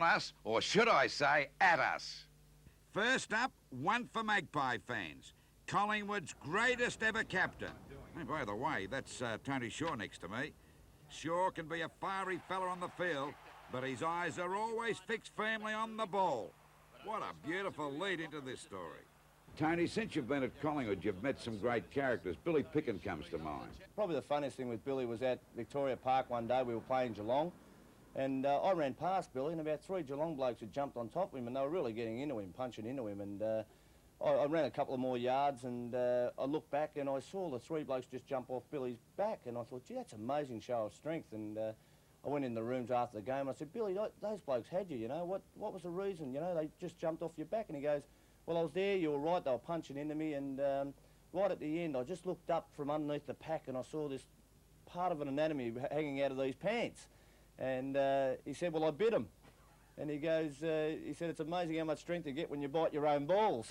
us, or should I say, at us. First up, one for Magpie fans. Collingwood's greatest ever captain. And by the way, that's Tony Shaw next to me. Shaw can be a fiery fella on the field, but his eyes are always fixed firmly on the ball. What a beautiful lead into this story. Tony, since you've been at Collingwood, you've met some great characters. Billy Picken comes to mind. Probably the funniest thing with Billy was at Victoria Park one day. We were playing Geelong, and I ran past Billy, and about 3 Geelong blokes had jumped on top of him, and they were really getting into him, punching into him, and I ran a couple of more yards, and I looked back, and I saw the 3 blokes just jump off Billy's back, and I thought, gee, that's an amazing show of strength, and I went in the rooms after the game, and I said, Billy, those blokes had you, you know, what was the reason, you know, they just jumped off your back, and he goes, well, I was there, you were right, they were punching into me, and right at the end, I just looked up from underneath the pack, and I saw this part of an anatomy hanging out of these pants, and he said, well, I bit him. And he goes, he said, it's amazing how much strength you get when you bite your own balls.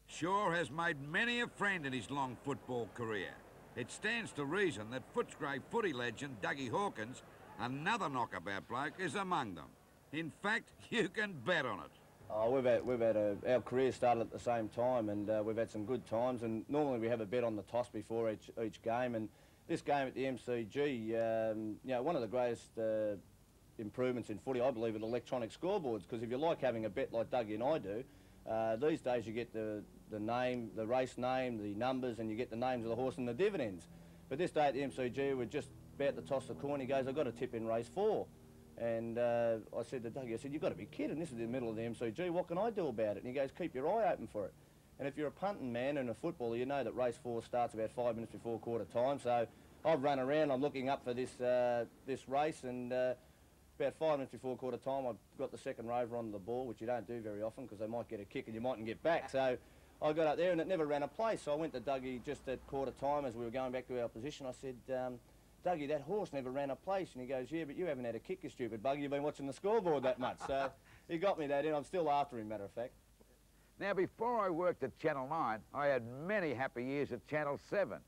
Shaw has made many a friend in his long football career. It stands to reason that Footscray footy legend Dougie Hawkins, another knockabout bloke, is among them. In fact, you can bet on it. Oh, our careers started at the same time, and we've had some good times, and normally we have a bet on the toss before each game, and this game at the MCG, you know, one of the greatest improvements in footy, I believe, are electronic scoreboards, because if you like having a bet like Dougie and I do, these days you get the name, the race name, the numbers, and you get the names of the horse and the dividends. But this day at the MCG, we're just about to toss the coin. He goes, I've got to tip in race 4. And I said to Dougie, I said, you've got to be kidding, this is the middle of the MCG, what can I do about it? And he goes, keep your eye open for it. And if you're a punting man and a footballer, you know that race 4 starts about 5 minutes before quarter time, so I've run around, I'm looking up for this race, and about 5 minutes before quarter time, I've got the second rover on the ball, which you don't do very often because they might get a kick and you mightn't get back. So I got up there and it never ran a place. So I went to Dougie just at quarter time as we were going back to our position. I said, Dougie, that horse never ran a place. And he goes, yeah, but you haven't had a kick, you stupid bugger. You've been watching the scoreboard that much. So he got me that in. I'm still after him, matter of fact. Now, before I worked at Channel 9, I had many happy years at Channel 7.